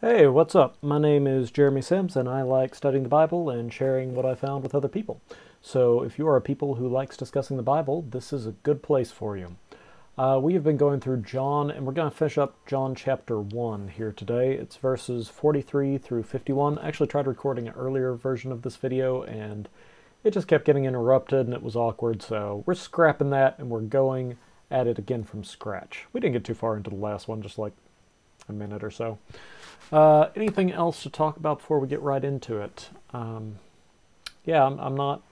Hey, what's up? My name is Jeremy Sims, and I like studying the Bible and sharing what I found with other people. So if you are a people who likes discussing the Bible, this is a good place for you. We have been going through John, and we're going to finish up John chapter 1 here today. It's verses 43 through 51. I actually tried recording an earlier version of this video, and it just kept getting interrupted, and it was awkward, so we're scrapping that, and we're going at it again from scratch. We didn't get too far into the last one, just like a minute or so. Anything else to talk about before we get right into it? Yeah, I'm not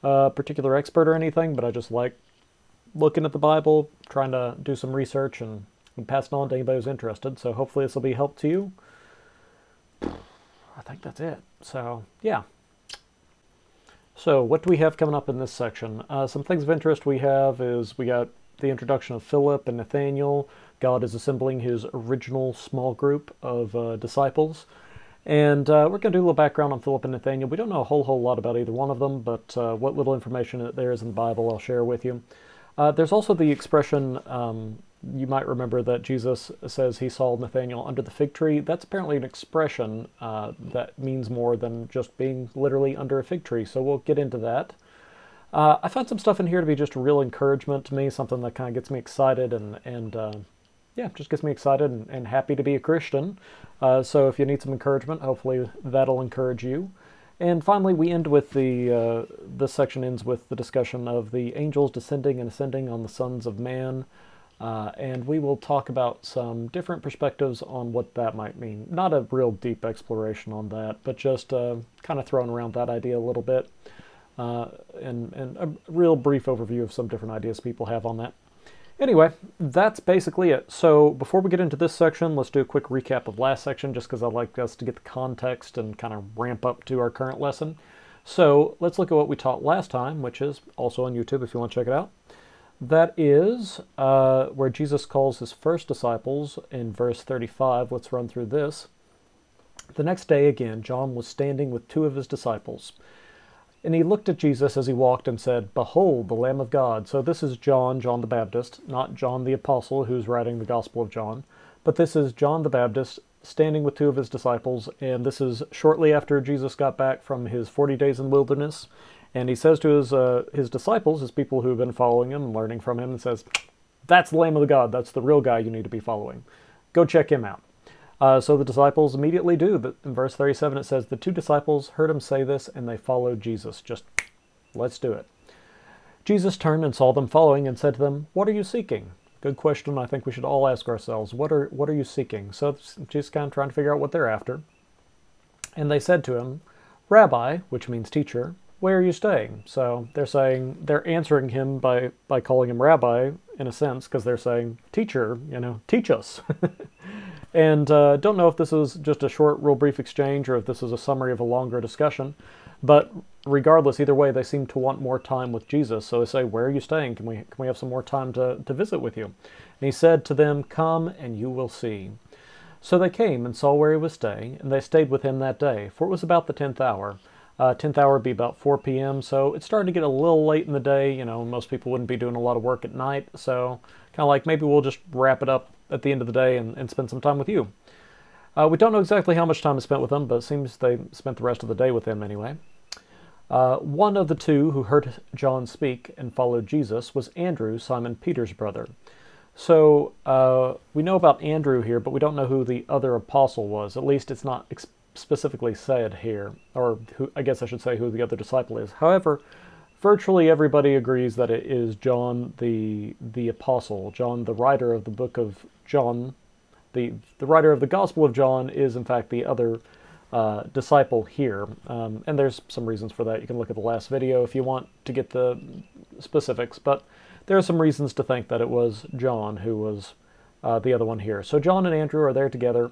a particular expert or anything, but I just like looking at the Bible, trying to do some research and pass it on to anybody who's interested. So hopefully this will be help to you. I think that's it. So, yeah. So what do we have coming up in this section? Some things of interest we have is we got the introduction of Philip and Nathaniel. God is assembling his original small group of disciples. And we're going to do a little background on Philip and Nathaniel. We don't know a whole lot about either one of them, but what little information there is in the Bible I'll share with you. There's also the expression, you might remember that Jesus says he saw Nathaniel under the fig tree. That's apparently an expression that means more than just being literally under a fig tree, so we'll get into that. I found some stuff in here to be just a real encouragement to me, something that kind of gets me excited and yeah, just gets me excited and happy to be a Christian. So if you need some encouragement, hopefully that'll encourage you. And finally, we end with this section ends with the discussion of the angels descending and ascending on the sons of man. And we will talk about some different perspectives on what that might mean. Not a real deep exploration on that, but just kind of throwing around that idea a little bit. And a real brief overview of some different ideas people have on that. Anyway, that's basically it. So before we get into this section, let's do a quick recap of last section, just because I'd like us to get the context and kind of ramp up to our current lesson. So let's look at what we taught last time, which is also on YouTube if you want to check it out. That is where Jesus calls his first disciples in verse 35. Let's run through this. The next day again, John was standing with two of his disciples. And he looked at Jesus as he walked and said, "Behold, the Lamb of God." So this is John the Baptist, not John the Apostle who's writing the Gospel of John. But this is John the Baptist standing with two of his disciples. And this is shortly after Jesus got back from his 40 days in the wilderness. And he says to his disciples, his people who have been following him and learning from him, and says, "That's the Lamb of God. That's the real guy you need to be following. Go check him out." So the disciples immediately do. But in verse 37 it says, "The two disciples heard him say this, and they followed Jesus." Just, let's do it. Jesus turned and saw them following and said to them, "What are you seeking?" Good question I think we should all ask ourselves. What are you seeking? So Jesus kind of trying to figure out what they're after. And they said to him, "Rabbi," which means teacher, "where are you staying?" So they're answering him by calling him Rabbi, in a sense, because they're saying, "Teacher, teach us." And don't know if this is just a short, real brief exchange or if this is a summary of a longer discussion. But regardless, either way, they seem to want more time with Jesus. So they say, "Where are you staying? Can we have some more time to visit with you?" And he said to them, "Come and you will see." So they came and saw where he was staying, and they stayed with him that day, for it was about the 10th hour. 10th hour would be about 4 p.m., so it's starting to get a little late in the day. Most people wouldn't be doing a lot of work at night, so kind of like maybe we'll just wrap it up at the end of the day and spend some time with you. We don't know exactly how much time is spent with them, but it seems they spent the rest of the day with him anyway. One of the two who heard John speak and followed Jesus was Andrew, Simon Peter's brother. So we know about Andrew here, but we don't know who the other apostle was. At least it's not specifically said here, or I guess I should say who the other disciple is. However, virtually everybody agrees that it is John the Apostle. John, the writer of the book of John, the writer of the Gospel of John is in fact the other disciple here. And there's some reasons for that. You can look at the last video if you want to get the specifics, but there are some reasons to think that it was John who was the other one here. So John and Andrew are there together.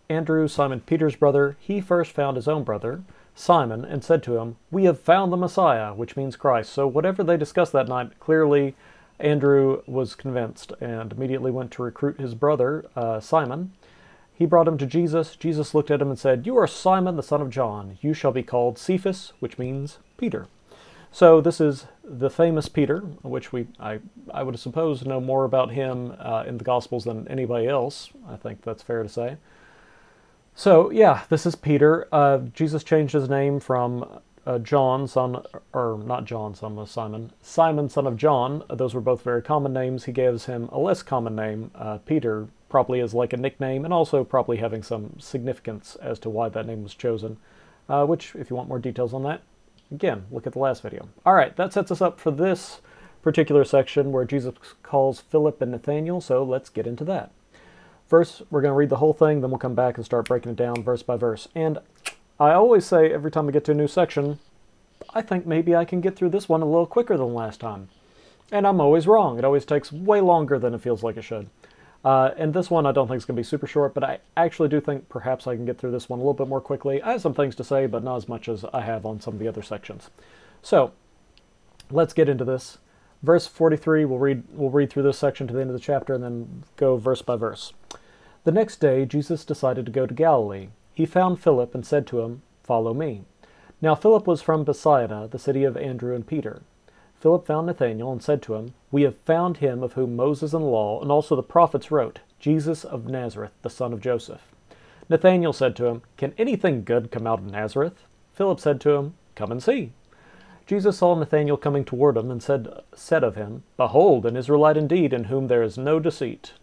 Andrew, Simon Peter's brother, he first found his own brother, Simon, and said to him, "We have found the Messiah," which means Christ. So whatever they discussed that night, clearly Andrew was convinced and immediately went to recruit his brother, Simon. He brought him to Jesus. Jesus looked at him and said, "You are Simon, the son of John. You shall be called Cephas," which means Peter. So this is the famous Peter, which I would suppose know more about him in the Gospels than anybody else. I think that's fair to say. So yeah, this is Peter. Jesus changed his name from John, not John, son of Simon, Simon, son of John. Those were both very common names. He gives him a less common name, Peter, probably as like a nickname, and also probably having some significance as to why that name was chosen, which, if you want more details on that, again, look at the last video. All right, that sets us up for this particular section where Jesus calls Philip and Nathaniel, so let's get into that. First, we're going to read the whole thing, then we'll come back and start breaking it down verse by verse. And I always say every time we get to a new section, I think maybe I can get through this one a little quicker than last time. And I'm always wrong. It always takes way longer than it feels like it should. And this one I don't think is going to be super short, but I actually do think perhaps I can get through this one a little bit more quickly. I have some things to say, but not as much as I have on some of the other sections. So, let's get into this. Verse 43, we'll read through this section to the end of the chapter and then go verse by verse. The next day, Jesus decided to go to Galilee. He found Philip and said to him, "Follow me." Now Philip was from Bethsaida, the city of Andrew and Peter. Philip found Nathanael and said to him, "We have found him of whom Moses and the law and also the prophets wrote, Jesus of Nazareth, the son of Joseph." Nathanael said to him, "Can anything good come out of Nazareth?" Philip said to him, "Come and see." Jesus saw Nathanael coming toward him and said of him, "Behold, an Israelite indeed, in whom there is no deceit."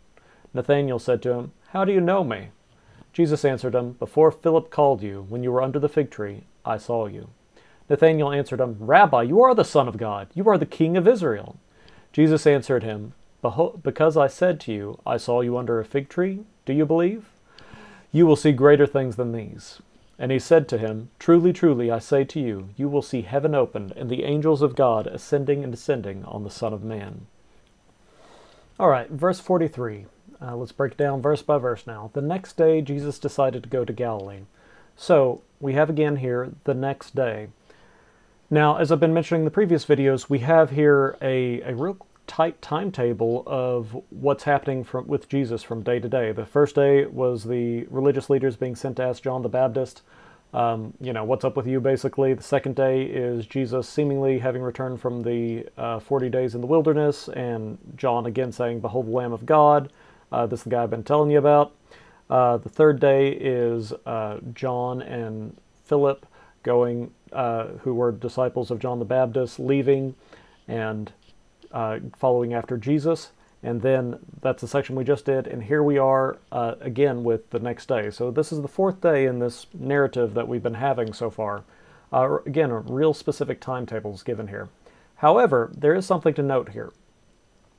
Nathanael said to him, "How do you know me?" Jesus answered him, "Before Philip called you, when you were under the fig tree, I saw you." Nathanael answered him, "Rabbi, you are the Son of God. You are the King of Israel." Jesus answered him, "Because I said to you, I saw you under a fig tree, do you believe? You will see greater things than these." And he said to him, "Truly, truly, I say to you, you will see heaven opened, and the angels of God ascending and descending on the Son of Man." All right, verse 43. Let's break it down verse by verse now. The next day, Jesus decided to go to Galilee. So, we have again here, the next day. Now, as I've been mentioning in the previous videos, we have here a real tight timetable of what's happening with Jesus from day to day. The first day was the religious leaders being sent to ask John the Baptist, what's up with you, basically. The second day is Jesus seemingly having returned from the 40 days in the wilderness, and John again saying, "Behold the Lamb of God." This is the guy I've been telling you about. The third day is John and Philip going, who were disciples of John the Baptist, leaving and following after Jesus. And then that's the section we just did. And here we are again with the next day. So this is the fourth day in this narrative that we've been having so far. Again, a real specific timetable is given here. However, there is something to note here.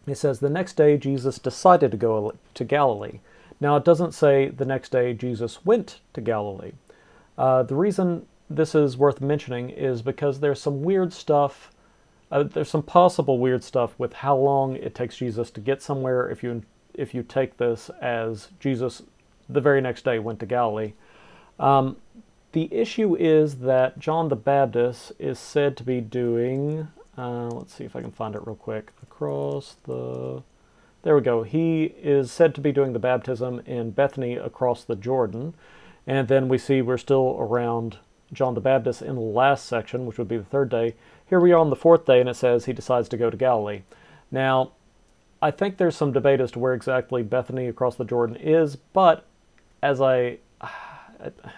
It says, the next day Jesus decided to go to Galilee. Now, it doesn't say the next day Jesus went to Galilee. The reason this is worth mentioning is because there's some weird stuff, there's some possible weird stuff with how long it takes Jesus to get somewhere if you take this as Jesus the very next day went to Galilee. The issue is that John the Baptist is said to be doing, let's see if I can find it real quick, there we go. He is said to be doing the baptism in Bethany across the Jordan. And then we see we're still around John the Baptist in the last section, which would be the third day. Here we are on the fourth day, and it says he decides to go to Galilee. Now, I think there's some debate as to where exactly Bethany across the Jordan is, but as I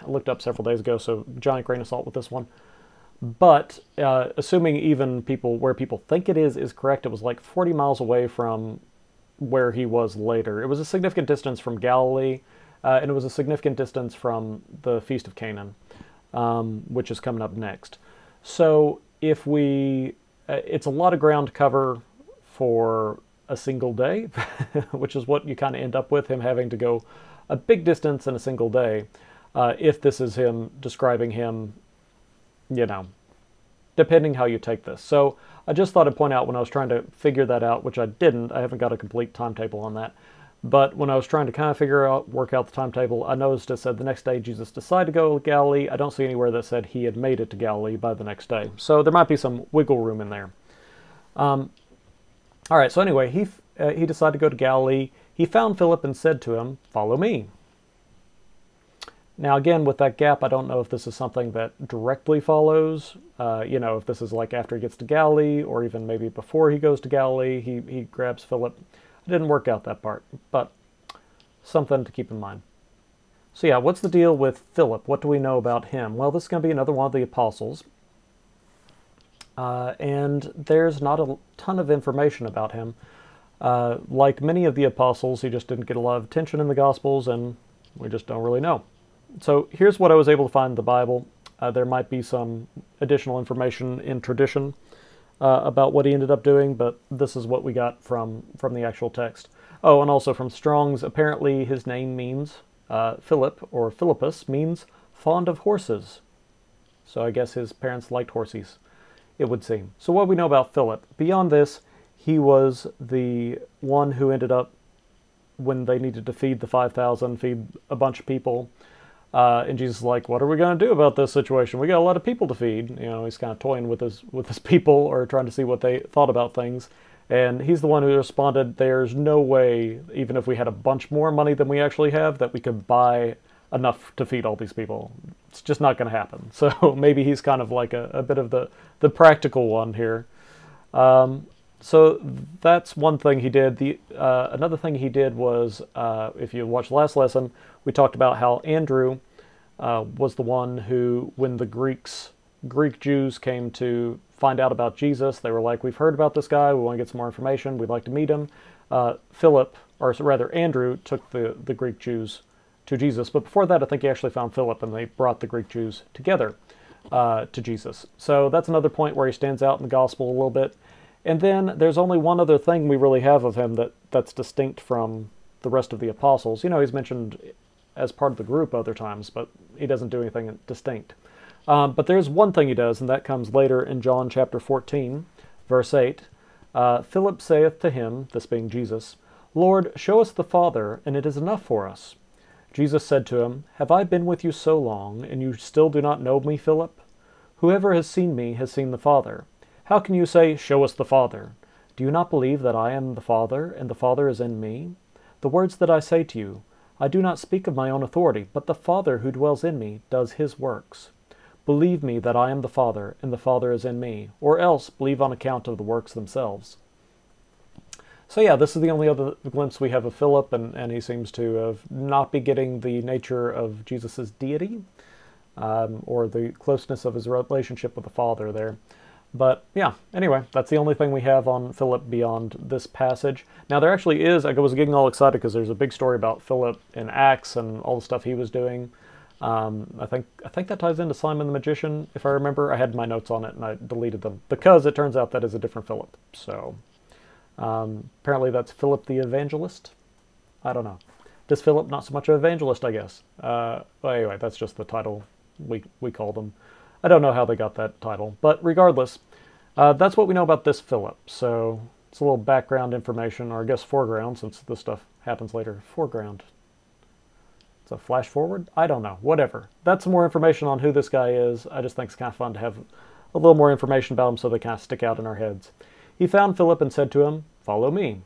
looked up several days ago, so giant grain of salt with this one. But assuming even where people think it is correct, it was like 40 miles away from where he was later. It was a significant distance from Galilee, and it was a significant distance from the Feast of Canaan, which is coming up next. So if it's a lot of ground to cover for a single day, which is what you kind of end up with, him having to go a big distance in a single day, if this is him describing him, depending how you take this. So I just thought I'd point out when I was trying to figure that out, which I didn't, I haven't got a complete timetable on that, but when I was trying to kind of work out the timetable, I noticed it said the next day Jesus decided to go to Galilee. I don't see anywhere that said he had made it to Galilee by the next day. So there might be some wiggle room in there. All right, so anyway, he decided to go to Galilee. He found Philip and said to him, "Follow me." Now, again, with that gap, I don't know if this is something that directly follows, if this is like after he gets to Galilee, or even maybe before he goes to Galilee, he grabs Philip. It didn't work out that part, but something to keep in mind. So yeah, what's the deal with Philip? What do we know about him? Well, this is going to be another one of the apostles. And there's not a ton of information about him. Like many of the apostles, he just didn't get a lot of attention in the Gospels, and we just don't really know. So here's what I was able to find in the Bible. There might be some additional information in tradition about what he ended up doing, but this is what we got from the actual text. Oh, and also from Strong's, apparently his name means, Philip, or Philippus, means fond of horses. So I guess his parents liked horses, it would seem. So what do we know about Philip? Beyond this, he was the one who ended up, when they needed to feed the 5,000, feed a bunch of people, and Jesus is like, what are we going to do about this situation? We got a lot of people to feed. He's kind of toying with his people, or trying to see what they thought about things. And he's the one who responded, there's no way, even if we had a bunch more money than we actually have, that we could buy enough to feed all these people. It's just not going to happen. So maybe he's kind of like a bit of the practical one here. So that's one thing he did. Another thing he did was, if you watched the last lesson, we talked about how Andrew was the one who, when the Greek Jews came to find out about Jesus, they were like, we've heard about this guy, we want to get some more information, we'd like to meet him. Andrew took the Greek Jews to Jesus. But before that, I think he actually found Philip, and they brought the Greek Jews together to Jesus. So that's another point where he stands out in the gospel a little bit. And then there's only one other thing we really have of him that's distinct from the rest of the apostles. He's mentioned as part of the group other times, but he doesn't do anything distinct. But there's one thing he does, and that comes later in John chapter 14, verse 8. Philip saith to him, this being Jesus, Lord, show us the Father, and it is enough for us. Jesus said to him, Have I been with you so long, and you still do not know me, Philip? Whoever has seen me has seen the Father. How can you say, Show us the Father? Do you not believe that I am the Father, and the Father is in me? The words that I say to you, I do not speak of my own authority, but the Father who dwells in me does his works. Believe me that I am the Father, and the Father is in me, or else believe on account of the works themselves. So yeah, this is the only other glimpse we have of Philip, and he seems to not be getting the nature of Jesus' deity, or the closeness of his relationship with the Father there. But yeah, anyway, that's the only thing we have on Philip beyond this passage. Now there actually is, I was getting all excited because there's a big story about Philip in Acts and all the stuff he was doing. I think that ties into Simon the Magician, if I remember. I had my notes on it and I deleted them because it turns out that is a different Philip. So apparently that's Philip the Evangelist. I don't know. Just Philip, not so much an evangelist, I guess. Well, anyway, that's just the title we called him. I don't know how they got that title, but regardless, that's what we know about this Philip. So it's a little background information, or I guess foreground, since this stuff happens later. Foreground. It's a flash forward? I don't know. Whatever. That's some more information on who this guy is. I just think it's kind of fun to have a little more information about him so they kind of stick out in our heads. He found Philip and said to him, Follow me.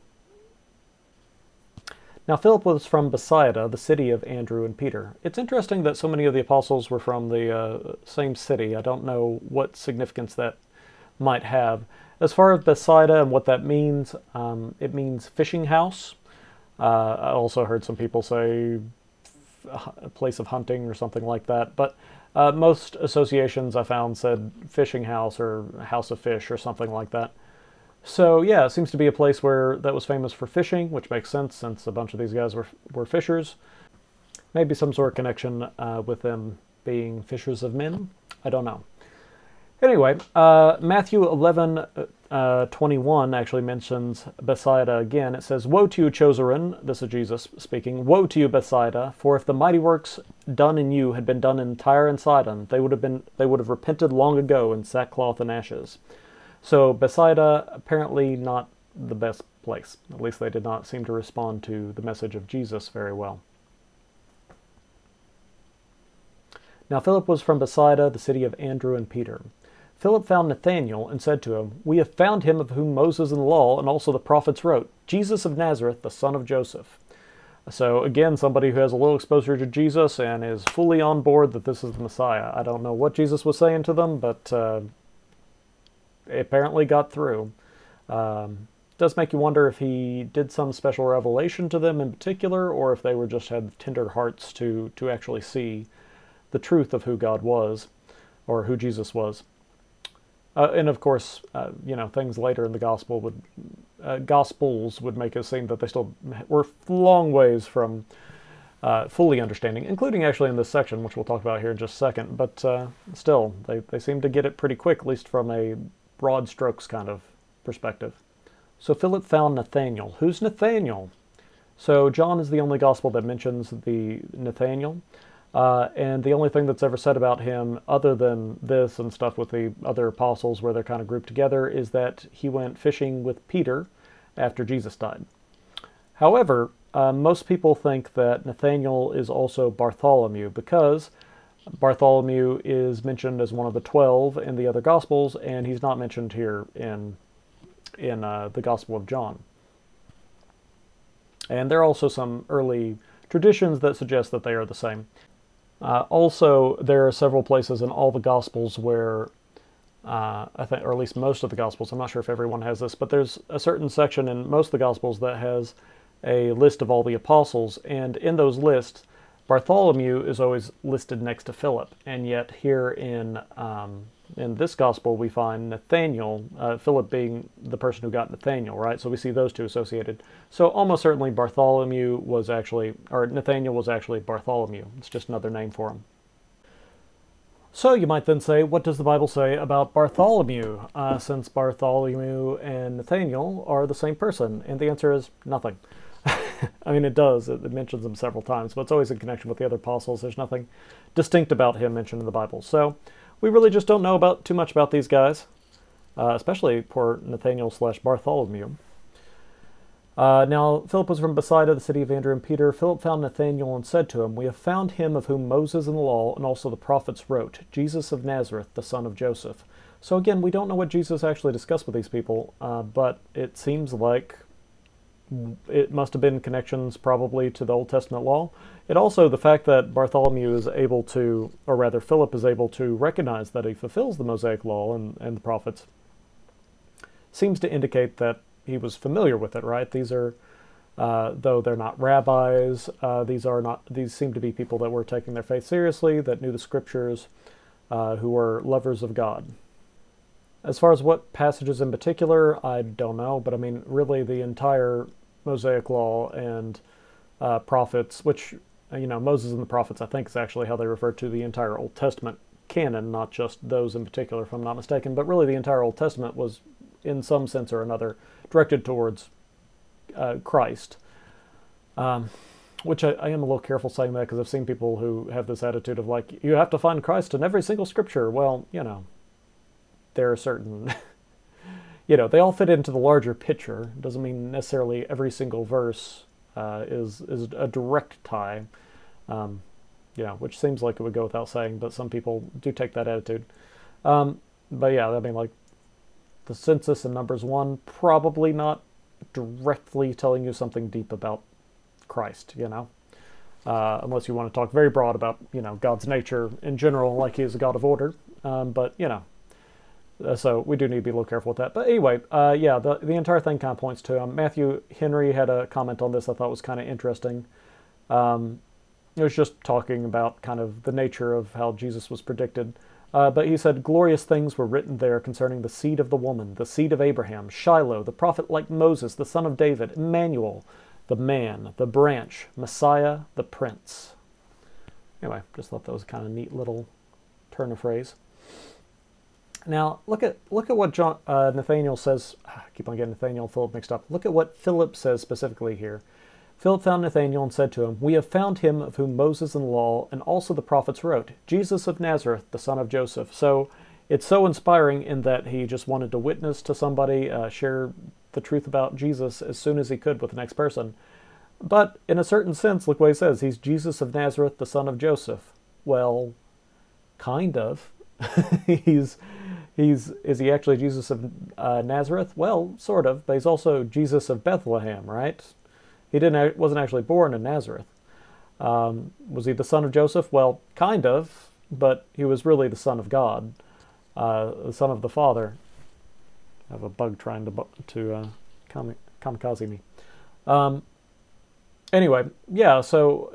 Now Philip was from Bethsaida, the city of Andrew and Peter. It's interesting that so many of the apostles were from the same city. I don't know what significance that might have. As far as Bethsaida and what that means, it means fishing house. I also heard some people say a place of hunting or something like that. But most associations I found said fishing house or house of fish or something like that. So yeah, it seems to be a place that was famous for fishing, which makes sense since a bunch of these guys were fishers. Maybe some sort of connection with them being fishers of men. I don't know. Anyway, Matthew 11:21 actually mentions Bethsaida again. It says, Woe to you, Choserin, this is Jesus speaking, Woe to you, Bethsaida, for if the mighty works done in you had been done in Tyre and Sidon, they would have repented long ago in sackcloth and ashes. So Bethsaida, apparently not the best place. At least they did not seem to respond to the message of Jesus very well. Now Philip was from Bethsaida, the city of Andrew and Peter. Philip found Nathanael and said to him, We have found him of whom Moses in the law and also the prophets wrote, Jesus of Nazareth, the son of Joseph. So again, somebody who has a little exposure to Jesus and is fully on board that this is the Messiah. I don't know what Jesus was saying to them, but it apparently got through. It does make you wonder if he did some special revelation to them in particular, or if they were just had tender hearts to actually see the truth of who God was, or who Jesus was. And of course, things later in the Gospels would make it seem that they still were long ways from fully understanding, including actually in this section, which we'll talk about here in just a second. But still, they seem to get it pretty quick, at least from a broad strokes kind of perspective. So Philip found Nathaniel. Who's Nathaniel? So John is the only gospel that mentions the Nathaniel. And the only thing that's ever said about him, other than this and stuff with the other apostles where they're kind of grouped together, is that he went fishing with Peter after Jesus died. However, most people think that Nathaniel is also Bartholomew, because Bartholomew is mentioned as one of the 12 in the other Gospels, and he's not mentioned here in the Gospel of John. And there are also some early traditions that suggest that they are the same. Also, there are several places in all the Gospels where, I think, or at least most of the Gospels, I'm not sure if everyone has this, but there's a certain section in most of the Gospels that has a list of all the apostles, and in those lists, Bartholomew is always listed next to Philip, and yet here in this Gospel we find Nathaniel, Philip being the person who got Nathaniel, right? So we see those two associated. So almost certainly Nathaniel was actually Bartholomew. It's just another name for him. So you might then say, what does the Bible say about Bartholomew, since Bartholomew and Nathaniel are the same person? And the answer is nothing. I mean, it does. It mentions him several times, but it's always in connection with the other apostles. There's nothing distinct about him mentioned in the Bible. So we really just don't know too much about these guys, especially poor Nathaniel/Bartholomew. Now, Philip was from Bethsaida, the city of Andrew and Peter. Philip found Nathanael and said to him, "We have found him of whom Moses in the law and also the prophets wrote, Jesus of Nazareth, the son of Joseph." So again, we don't know what Jesus actually discussed with these people, but it seems like it must have been connections probably to the Old Testament law. It also, the fact that Bartholomew is able to, or rather Philip is able to recognize that he fulfills the Mosaic law and the prophets, seems to indicate that he was familiar with it, right? These are, though they're not rabbis, these seem to be people that were taking their faith seriously, that knew the scriptures, who were lovers of God. As far as what passages in particular, I don't know, but I mean, really the entire Mosaic law and prophets, which, Moses and the prophets, I think is actually how they refer to the entire Old Testament canon, not just those in particular, if I'm not mistaken, but really the entire Old Testament was, in some sense or another, directed towards Christ. Which I am a little careful saying that, because I've seen people who have this attitude of like, you have to find Christ in every single scripture. Well, there are certain, they all fit into the larger picture. It doesn't mean necessarily every single verse is a direct tie, which seems like it would go without saying, but some people do take that attitude. But yeah, I mean, like, the census in Numbers 1, probably not directly telling you something deep about Christ, unless you want to talk very broad about, God's nature in general, like he is a God of order. But, so we do need to be a little careful with that. But anyway, the entire thing kind of points to him. Matthew Henry had a comment on this I thought was kind of interesting. It was just talking about kind of the nature of how Jesus was predicted. But he said, glorious things were written there concerning the seed of the woman, the seed of Abraham, Shiloh, the prophet like Moses, the son of David, Emmanuel, the man, the branch, Messiah, the prince. Anyway, just thought that was a kind of neat little turn of phrase. Now, look at what Nathaniel says. I keep on getting Nathaniel and Philip mixed up. Look at what Philip says specifically here. Philip found Nathanael and said to him, "We have found him of whom Moses in the law and also the prophets wrote, Jesus of Nazareth, the son of Joseph." So it's so inspiring in that he just wanted to witness to somebody, share the truth about Jesus as soon as he could with the next person. But in a certain sense, look what he says. He's Jesus of Nazareth, the son of Joseph. Well, kind of. Is he actually Jesus of Nazareth? Well, sort of, but he's also Jesus of Bethlehem, right? wasn't actually born in Nazareth. Was he the son of Joseph? Well, kind of, but he was really the son of God, the son of the Father. I have a bug trying to kamikaze me. Anyway, yeah. So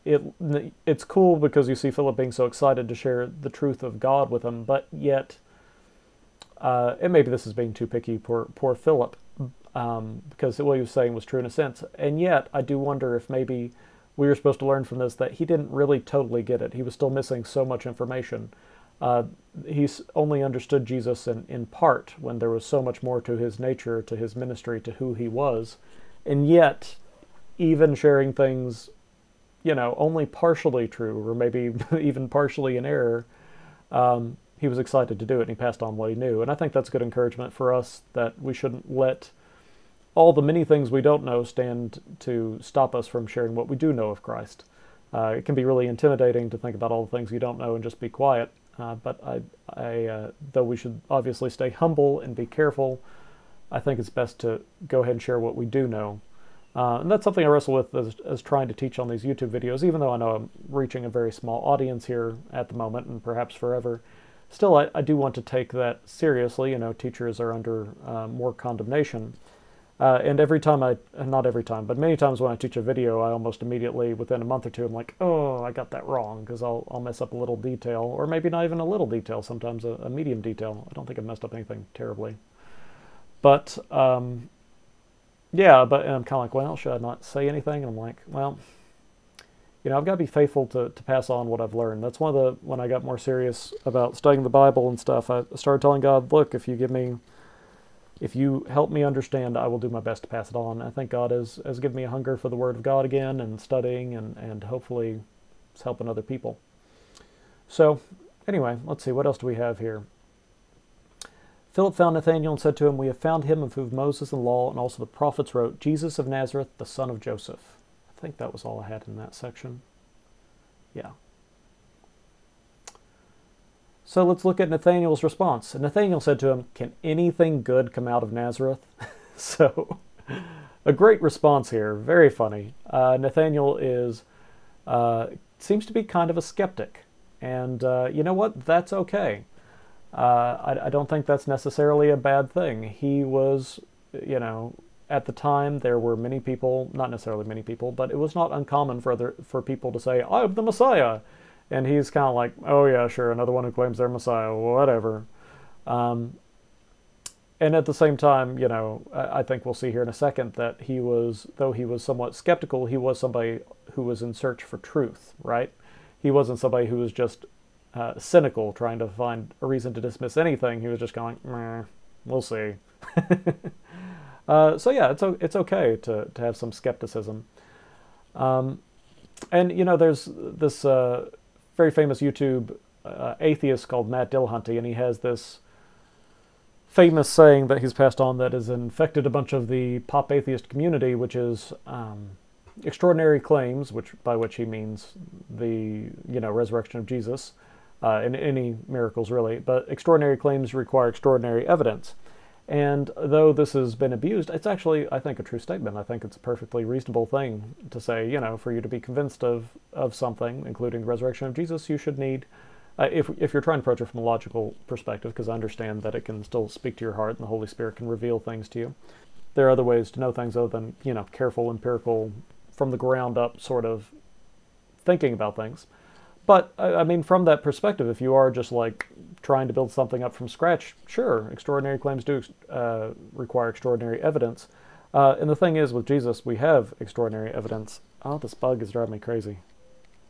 it's cool because you see Philip being so excited to share the truth of God with him, but yet, and maybe this is being too picky, poor Philip, because what he was saying was true in a sense. And yet, I do wonder if maybe we were supposed to learn from this that he didn't really totally get it. He was still missing so much information. He's only understood Jesus in part, when there was so much more to his nature, to his ministry, to who he was. And yet, even sharing things, only partially true, or maybe even partially in error, he was excited to do it, and he passed on what he knew. And I think that's good encouragement for us, that we shouldn't let all the many things we don't know stand to stop us from sharing what we do know of Christ. It can be really intimidating to think about all the things you don't know and just be quiet. But though we should obviously stay humble and be careful, I think it's best to go ahead and share what we do know. And that's something I wrestle with as trying to teach on these YouTube videos, even though I know I'm reaching a very small audience here at the moment and perhaps forever. Still, I do want to take that seriously. Teachers are under more condemnation. And every time not every time, but many times when I teach a video, I almost immediately, within a month or two, I'm like, oh, I got that wrong, because I'll mess up a little detail, or maybe not even a little detail, sometimes a medium detail. I don't think I've messed up anything terribly. But, yeah, and I'm kind of like, well, should I not say anything? And I'm like, well, I've got to be faithful to pass on what I've learned. That's when I got more serious about studying the Bible and stuff, I started telling God, look, if you help me understand, I will do my best to pass it on. I think God has given me a hunger for the Word of God again, and studying, and hopefully it's helping other people. So, anyway, let's see, what else do we have here? Philip found Nathanael and said to him, we have found him of whom Moses and law and also the prophets wrote, Jesus of Nazareth, the son of Joseph. I think that was all I had in that section. Yeah. So let's look at Nathanael's response. And Nathanael said to him, can anything good come out of Nazareth? So, a great response here. Very funny. Nathanael seems to be kind of a skeptic. And you know what? That's okay. I don't think that's necessarily a bad thing. He was, at the time there were many people, not necessarily many people, but it was not uncommon for people to say, I am the Messiah. And he's kind of like, oh yeah, sure, another one who claims they're Messiah, whatever. And at the same time, I think we'll see here in a second that though he was somewhat skeptical, he was somebody who was in search for truth, right? He wasn't somebody who was just cynical, trying to find a reason to dismiss anything. He was just going, meh, we'll see. So yeah, it's okay to have some skepticism. And there's this very famous YouTube atheist called Matt Dillahunty, and he has this famous saying that he's passed on that has infected a bunch of the pop atheist community, which is extraordinary claims, by which he means the resurrection of Jesus, and any miracles really, but extraordinary claims require extraordinary evidence. And though this has been abused, it's actually, I think, a true statement. I think it's a perfectly reasonable thing to say, for you to be convinced of something, including the resurrection of Jesus, you should need, if you're trying to approach it from a logical perspective, because I understand that it can still speak to your heart and the Holy Spirit can reveal things to you. There are other ways to know things other than, careful, empirical, from the ground up sort of thinking about things. But, I mean, from that perspective, if you are just like trying to build something up from scratch, sure, extraordinary claims do require extraordinary evidence. And the thing is, with Jesus, we have extraordinary evidence. Oh, this bug is driving me crazy.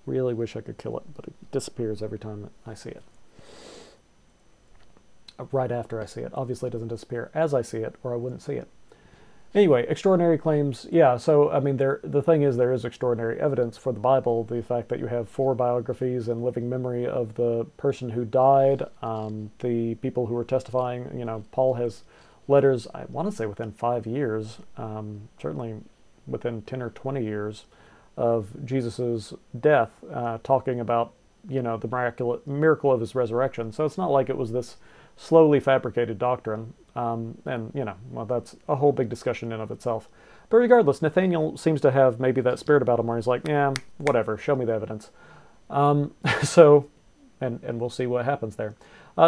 Really wish I could kill it, but it disappears every time I see it. Right after I see it. Obviously, it doesn't disappear as I see it, or I wouldn't see it. Anyway, extraordinary claims, yeah, so, I mean, the thing is, there is extraordinary evidence for the Bible, the fact that you have 4 biographies and living memory of the person who died, the people who were testifying, Paul has letters, I want to say within 5 years, certainly within 10 or 20 years of Jesus's death, talking about, the miracle of his resurrection. So it's not like it was this slowly fabricated doctrine. And, you know, well, that's a whole big discussion in of itself. But regardless, Nathaniel seems to have maybe that spirit about him where he's like, yeah, whatever, show me the evidence. So, and we'll see what happens there.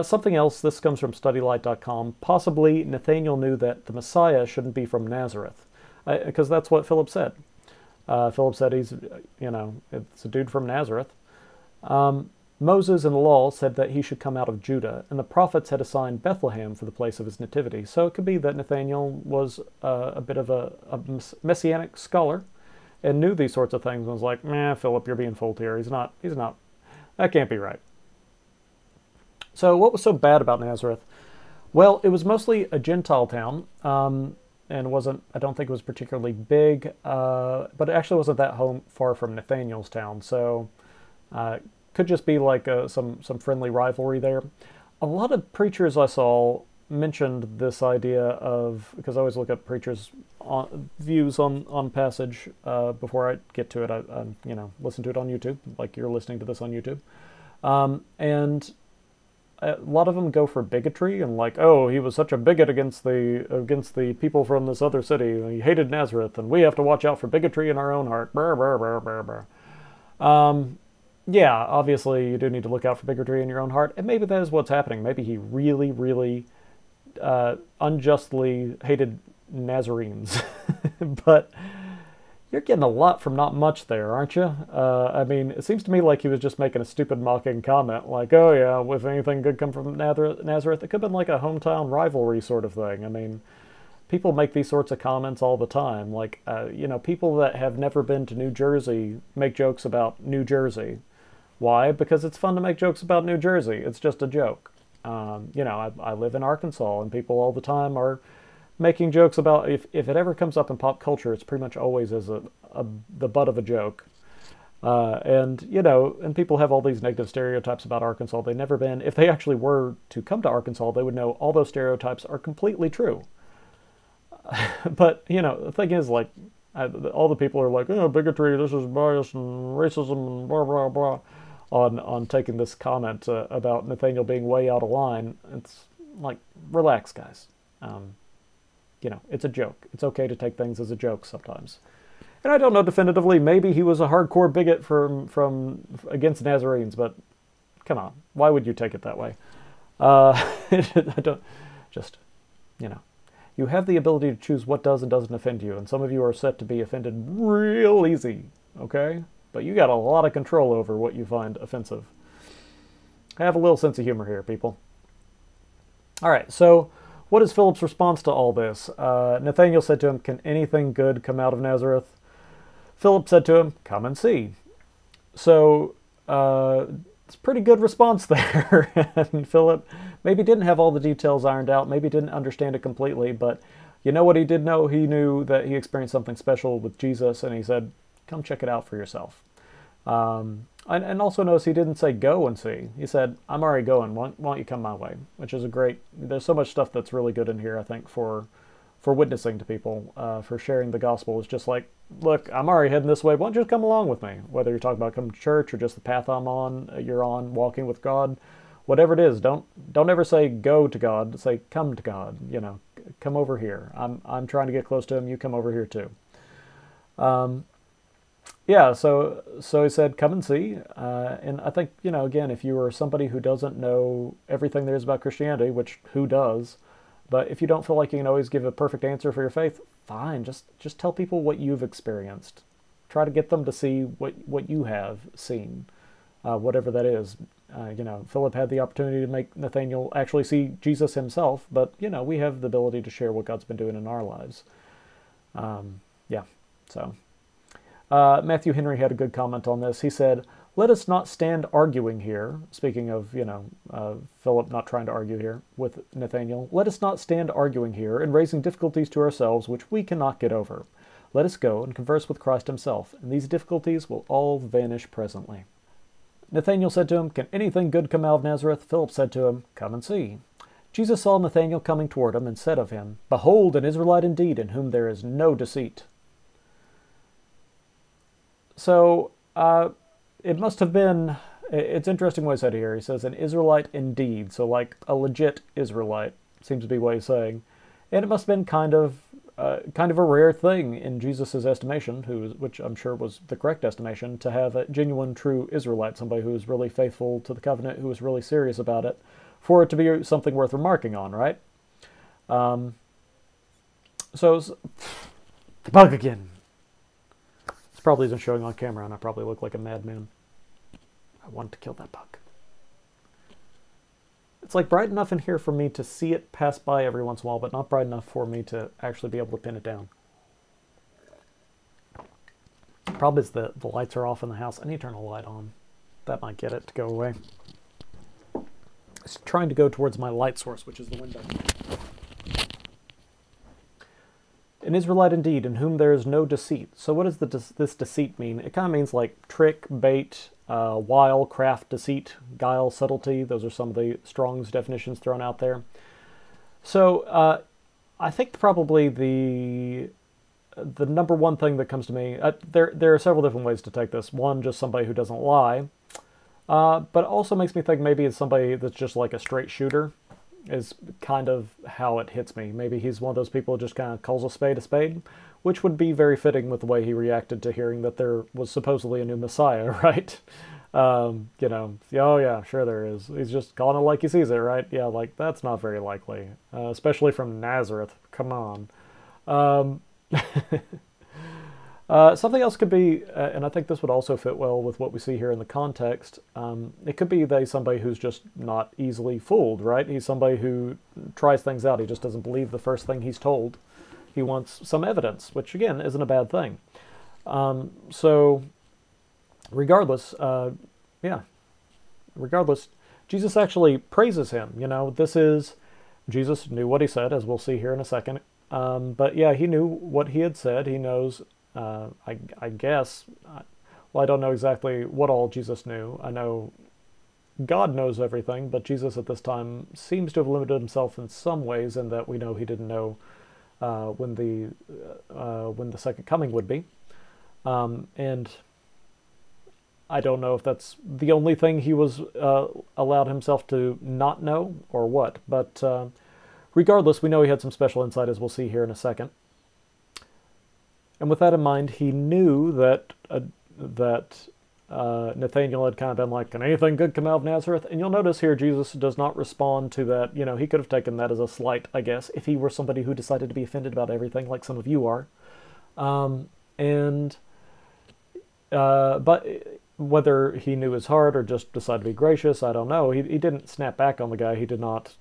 Something else, this comes from studylight.com. Possibly Nathaniel knew that the Messiah shouldn't be from Nazareth, because that's what Philip said. Philip said he's, you know, it's a dude from Nazareth. Moses in the law said that he should come out of Judah, and the prophets had assigned Bethlehem for the place of his nativity. So it could be that Nathaniel was a bit of a messianic scholar and knew these sorts of things and was like, nah, Philip, you're being fooled here. He's not, that can't be right. So what was so bad about Nazareth? Well, it was mostly a Gentile town, and wasn't, I don't think it was particularly big, but it actually wasn't that far from Nathaniel's town. So could just be like some friendly rivalry there. A lot of preachers I saw mentioned this idea of, because I always look at preachers' views on passage before I get to it. I you know, listen to it on YouTube, like you're listening to this on YouTube. And a lot of them go for bigotry and like, oh, he was such a bigot against the people from this other city. He hated Nazareth, and we have to watch out for bigotry in our own heart. Brr, brr, brr, brr, brr. Yeah, obviously you do need to look out for bigotry in your own heart, and maybe that is what's happening. Maybe he really, really unjustly hated Nazarenes. But you're getting a lot from not much there, aren't you? I mean, it seems to me like he was just making a stupid mocking comment, like, oh yeah, if anything good come from Nazareth, it could have been like a hometown rivalry sort of thing. I mean, people make these sorts of comments all the time. Like, you know, people that have never been to New Jersey make jokes about New Jersey. Why? Because it's fun to make jokes about New Jersey. It's just a joke. You know, I live in Arkansas, and people all the time are making jokes about, if it ever comes up in pop culture, it's pretty much always as the butt of a joke. And, you know, and people have all these negative stereotypes about Arkansas. They've never been. If they actually were to come to Arkansas, they would know all those stereotypes are completely true. But, you know, the thing is, like, all the people are like, oh, bigotry, this is bias and racism and blah, blah, blah, on taking this comment about Nathaniel being way out of line. It's like, relax, guys. You know, it's a joke. It's okay to take things as a joke sometimes. And I don't know definitively, maybe he was a hardcore bigot from against Nazarenes, but come on, why would you take it that way? I don't, just, you know. You have the ability to choose what does and doesn't offend you, and some of you are set to be offended real easy, okay? But you got a lot of control over what you find offensive. Have a little sense of humor here, people. All right, so what is Philip's response to all this? Nathaniel said to him, can anything good come out of Nazareth? Philip said to him, come and see. So it's a pretty good response there. And Philip maybe didn't have all the details ironed out, maybe didn't understand it completely, but you know what he did know? He knew that he experienced something special with Jesus, and he said, come check it out for yourself. And also notice he didn't say go and see. He said, I'm already going, why don't you come my way? Which is a great, there's so much stuff that's really good in here, I think, for witnessing to people, for sharing the gospel. It's just like, look, I'm already heading this way, why don't you just come along with me? Whether you're talking about coming to church or just the path you're on, walking with God, whatever it is, don't ever say go to God, say come to God, you know, come over here. I'm trying to get close to him, you come over here too. Yeah, so he said, come and see. And I think, you know, again, if you are somebody who doesn't know everything there is about Christianity, which who does, but if you don't feel like you can always give a perfect answer for your faith, fine, just tell people what you've experienced. Try to get them to see what you have seen, whatever that is. You know, Philip had the opportunity to make Nathaniel actually see Jesus himself, but, you know, we have the ability to share what God's been doing in our lives. Yeah, so. Matthew Henry had a good comment on this. He said, let us not stand arguing here, speaking of, you know, Philip not trying to argue here with Nathaniel, let us not stand arguing here and raising difficulties to ourselves which we cannot get over. Let us go and converse with Christ himself, and these difficulties will all vanish presently. Nathanael said to him, can anything good come out of Nazareth? Philip said to him, come and see. Jesus saw Nathanael coming toward him and said of him, behold, an Israelite indeed, in whom there is no deceit. So, it must have been it's interesting what he said here. He says, an Israelite indeed. So like a legit Israelite, seems to be what he's saying. And it must have been kind of a rare thing in Jesus' estimation, which I'm sure was the correct estimation, to have a genuine, true Israelite, somebody who was really faithful to the covenant, who was really serious about it, for it to be something worth remarking on, right? So the bug again. This probably isn't showing on camera, and I probably look like a madman. I want to kill that bug. It's like bright enough in here for me to see it pass by every once in a while, but not bright enough for me to actually be able to pin it down. The problem is the lights are off in the house. I need to turn a light on. That might get it to go away. It's trying to go towards my light source, which is the window. An Israelite indeed, in whom there is no deceit. So what does this deceit mean? It kind of means like trick, bait, wile, craft, deceit, guile, subtlety. Those are some of the Strong's definitions thrown out there. So I think probably the number one thing that comes to me, there are several different ways to take this. One, just somebody who doesn't lie, but also makes me think maybe it's somebody that's just like a straight shooter, is kind of how it hits me. Maybe he's one of those people who just kind of calls a spade, which would be very fitting with the way he reacted to hearing that there was supposedly a new Messiah, right? You know, oh yeah, sure there is. He's just calling it like he sees it, right? Yeah, like, that's not very likely, especially from Nazareth. Come on. Something else could be, and I think this would also fit well with what we see here in the context, it could be that he's somebody who's just not easily fooled, right? He's somebody who tries things out. He just doesn't believe the first thing he's told. He wants some evidence, which again isn't a bad thing. So regardless, Jesus actually praises him. You know, Jesus knew what he said, as we'll see here in a second. But yeah, he knew what he had said. He knows, I guess, well, I don't know exactly what all Jesus knew. I know God knows everything, but Jesus at this time seems to have limited himself in some ways, in that we know he didn't know when the second coming would be. And I don't know if that's the only thing he was allowed himself to not know or what, but regardless, we know he had some special insight, as we'll see here in a second. And with that in mind, he knew that Nathaniel had kind of been like, can anything good come out of Nazareth? And you'll notice here Jesus does not respond to that. You know, he could have taken that as a slight, I guess, if he were somebody who decided to be offended about everything, like some of you are. But whether he knew his heart or just decided to be gracious, I don't know. He didn't snap back on the guy. He did not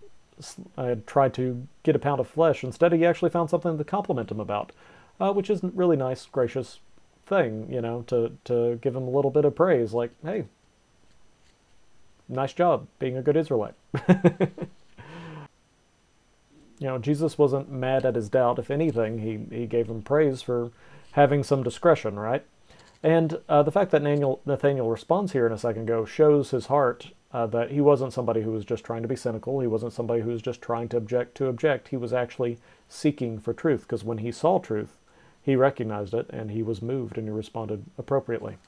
try to get a pound of flesh. Instead, he actually found something to compliment him about, which is a really nice, gracious thing, you know, to give him a little bit of praise, like, hey, nice job being a good Israelite. You know, Jesus wasn't mad at his doubt. If anything, he gave him praise for having some discretion, right? And the fact that Nathaniel responds here in a second ago shows his heart, that he wasn't somebody who was just trying to be cynical. He wasn't somebody who was just trying to object. He was actually seeking for truth, because when he saw truth, he recognized it, and he was moved, and he responded appropriately.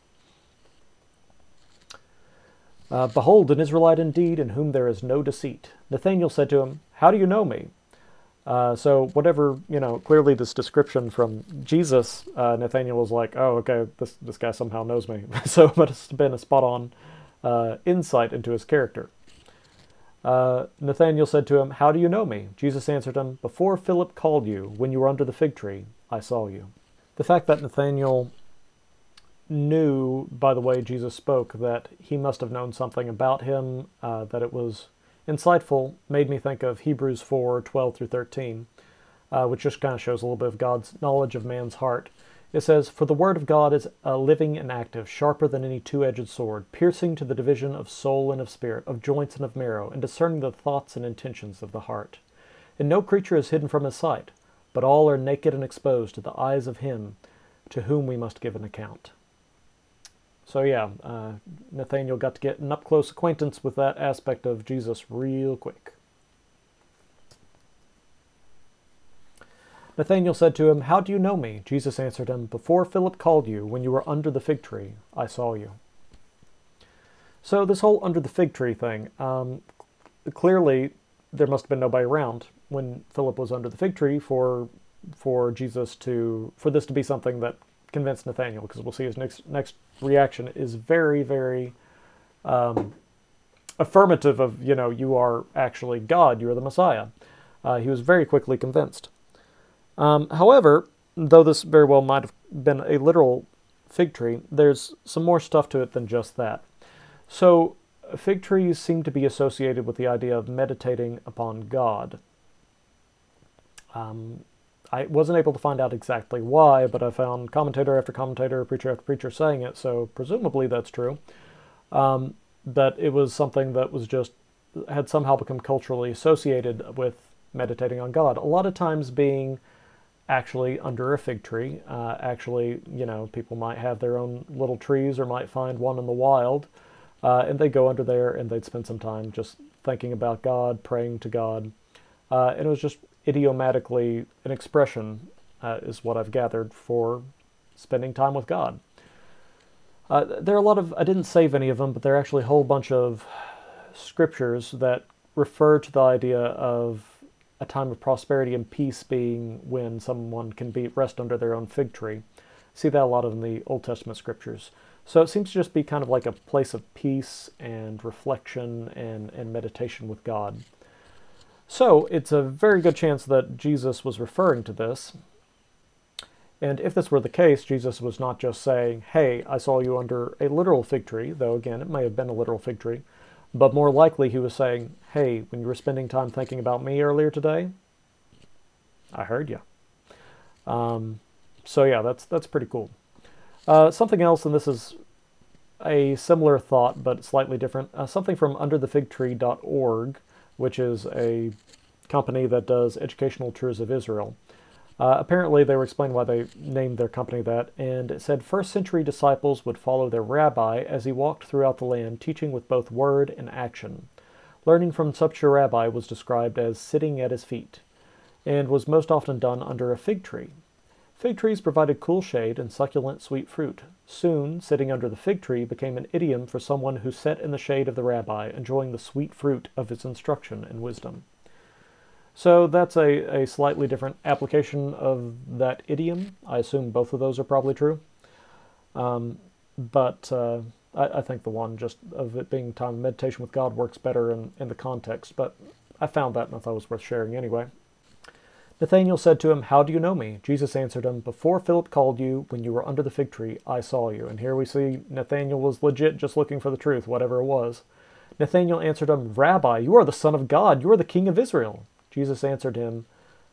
Behold, an Israelite indeed, in whom there is no deceit. Nathanael said to him, how do you know me? So whatever, you know, clearly this description from Jesus, Nathaniel was like, oh, okay, this guy somehow knows me. So it must have been a spot-on insight into his character. Nathanael said to him, how do you know me? Jesus answered him, before Philip called you, when you were under the fig tree, I saw you. The fact that Nathanael knew, by the way Jesus spoke, that he must have known something about him, that it was insightful, made me think of Hebrews 4:12 through 13, which just kind of shows a little bit of God's knowledge of man's heart. It says, for the word of God is living and active, sharper than any two-edged sword, piercing to the division of soul and of spirit, of joints and of marrow, and discerning the thoughts and intentions of the heart. And no creature is hidden from his sight, but all are naked and exposed to the eyes of him to whom we must give an account. So yeah, Nathaniel got to get an up-close acquaintance with that aspect of Jesus real quick. Nathanael said to him, how do you know me? Jesus answered him, before Philip called you, when you were under the fig tree, I saw you. So this whole under the fig tree thing, clearly there must have been nobody around when Philip was under the fig tree for this to be something that convinced Nathaniel, because we'll see his next reaction is very, very affirmative of, you are actually God, you are the Messiah. He was very quickly convinced. However, though this very well might have been a literal fig tree, there's some more stuff to it than just that. So fig trees seem to be associated with the idea of meditating upon God. I wasn't able to find out exactly why, but I found commentator after commentator, preacher after preacher saying it, so presumably that's true. That it was something that had somehow become culturally associated with meditating on God. A lot of times being actually under a fig tree. People might have their own little trees or might find one in the wild, and they'd go under there and they'd spend some time just thinking about God, praying to God. And it was just idiomatically an expression, is what I've gathered, for spending time with God. There are a lot of, I didn't save any of them, but there are actually a whole bunch of scriptures that refer to the idea of a time of prosperity and peace being when someone can rest under their own fig tree. See that a lot in the Old Testament scriptures. So it seems to just be kind of like a place of peace and reflection and meditation with God. So it's a very good chance that Jesus was referring to this. And if this were the case, Jesus was not just saying, hey, I saw you under a literal fig tree, though again, it may have been a literal fig tree, but more likely he was saying, hey, when you were spending time thinking about me earlier today, I heard you. So yeah, that's pretty cool. Something else, and this is a similar thought, but slightly different, something from underthefigtree.org, which is a company that does educational tours of Israel. Apparently, they were explaining why they named their company that, and it said first-century disciples would follow their rabbi as he walked throughout the land, teaching with both word and action. Learning from such a rabbi was described as sitting at his feet, and was most often done under a fig tree. Fig trees provided cool shade and succulent sweet fruit. Soon, sitting under the fig tree became an idiom for someone who sat in the shade of the rabbi, enjoying the sweet fruit of his instruction and wisdom. So that's a slightly different application of that idiom. I assume both of those are probably true. But I think the one just of it being time of meditation with God works better in the context. But I found that and I thought it was worth sharing anyway. Nathanael said to him, "How do you know me?" Jesus answered him, "Before Philip called you, when you were under the fig tree, I saw you." And here we see Nathanael was legit just looking for the truth, whatever it was. Nathanael answered him, "Rabbi, you are the Son of God. You are the King of Israel." Jesus answered him,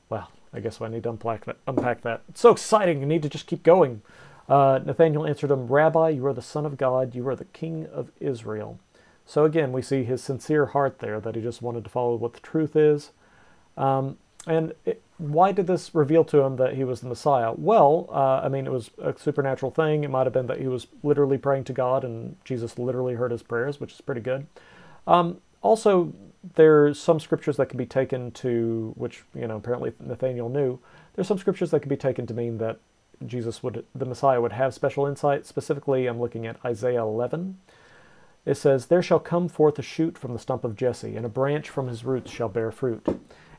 well, I guess I need to unpack that. It's so exciting, I need to just keep going. Nathanael answered him, "Rabbi, you are the Son of God, you are the King of Israel." So again, we see his sincere heart there, that he just wanted to follow what the truth is. Why did this reveal to him that he was the Messiah? Well, it was a supernatural thing. It might have been that he was literally praying to God and Jesus literally heard his prayers, which is pretty good. Also, there's some scriptures that can be taken to, which, apparently Nathanael knew, there's some scriptures that can be taken to mean that the Messiah would have special insight. Specifically, I'm looking at Isaiah 11. It says, "There shall come forth a shoot from the stump of Jesse, and a branch from his roots shall bear fruit.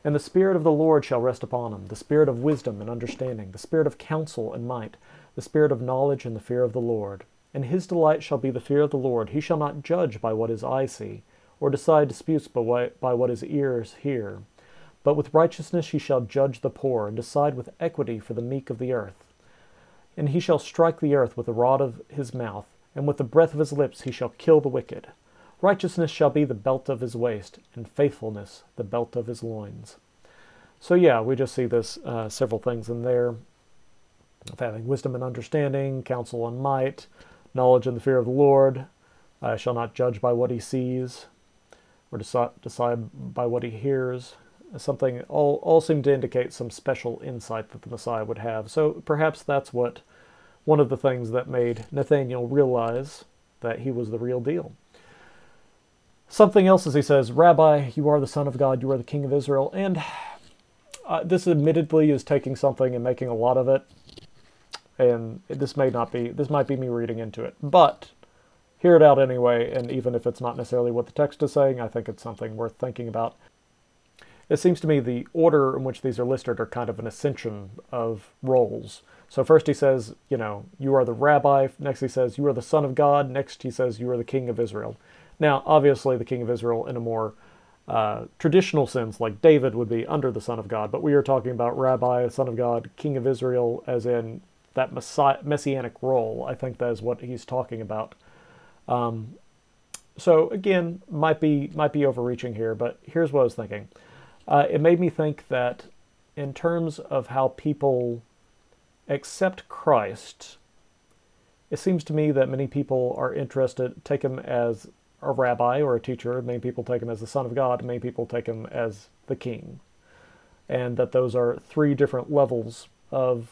And the Spirit of the Lord shall rest upon him, the Spirit of wisdom and understanding, the Spirit of counsel and might, the Spirit of knowledge and the fear of the Lord. And his delight shall be the fear of the Lord. He shall not judge by what his eyes see, or decide disputes by what his ears hear. But with righteousness he shall judge the poor, and decide with equity for the meek of the earth. And he shall strike the earth with the rod of his mouth, and with the breath of his lips he shall kill the wicked. Righteousness shall be the belt of his waist, and faithfulness the belt of his loins." So yeah, we just see this several things in there, of having wisdom and understanding, counsel and might, knowledge and the fear of the Lord, shall not judge by what he sees, or decide by what he hears. Something all seem to indicate some special insight that the Messiah would have. So perhaps that's one of the things that made Nathanael realize that he was the real deal. Something else is he says, "Rabbi, you are the Son of God, you are the King of Israel." And this admittedly is taking something and making a lot of it. And this might be me reading into it. But hear it out anyway, and even if it's not necessarily what the text is saying, I think it's something worth thinking about. It seems to me the order in which these are listed are kind of an ascension of roles. So first he says, you know, you are the rabbi. Next he says, you are the son of God. Next he says, you are the king of Israel. Now, obviously the king of Israel in a more traditional sense, like David would be under the son of God, but we are talking about rabbi, son of God, king of Israel, as in that messianic role. I think that is what he's talking about. So again, might be overreaching here, but here's what I was thinking. It made me think that in terms of how people accept Christ, it seems to me that many people are interested, take him as a rabbi or a teacher, many people take him as the son of God, many people take him as the king, and that those are three different levels of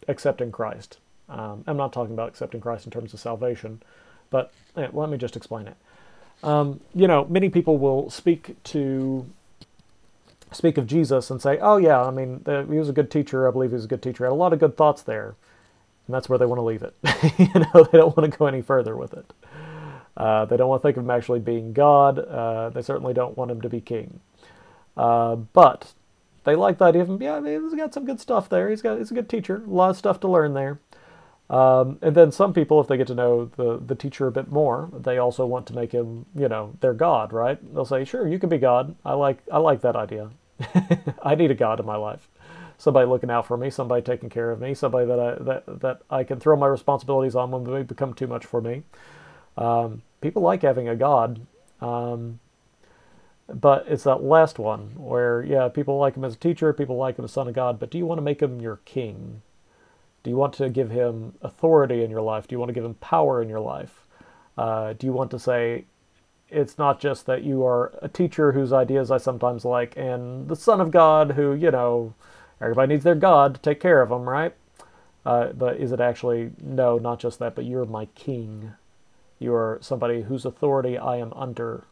accepting Christ. I'm not talking about accepting Christ in terms of salvation, but let me just explain it. You know, many people will speak of Jesus and say, oh yeah, I mean, he was a good teacher, I believe he was a good teacher, had a lot of good thoughts there, and that's where they want to leave it. You know, they don't want to go any further with it. They don't want to think of him actually being God. They certainly don't want him to be king. But they like the idea of him, yeah, he's got some good stuff there, he's a good teacher, a lot of stuff to learn there. And then some people, if they get to know the teacher a bit more, they also want to make him, you know, their God, right? They'll say, sure, you can be God. I like that idea. I need a God in my life. Somebody looking out for me, somebody taking care of me, somebody that I can throw my responsibilities on when they become too much for me. People like having a God, but it's that last one where, yeah, people like him as a teacher, people like him as son of God, but do you want to make him your king? Do you want to give him authority in your life? Do you want to give him power in your life? Do you want to say, it's not just that you are a teacher whose ideas I sometimes like, and the son of God who, you know, everybody needs their God to take care of them, right? But is it actually, no, not just that, but you're my king. You are somebody whose authority I am under.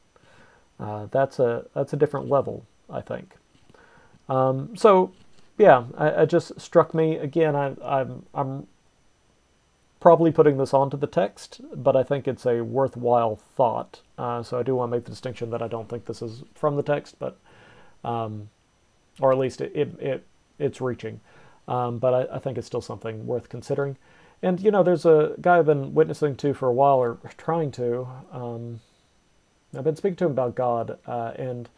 That's a different level, I think. So, yeah, it just struck me again. I'm probably putting this onto the text, but I think it's a worthwhile thought. So I do want to make the distinction that I don't think this is from the text, but or at least it's reaching. But I think it's still something worth considering. And you know, there's a guy I've been witnessing to for a while, or trying to. I've been speaking to him about God, and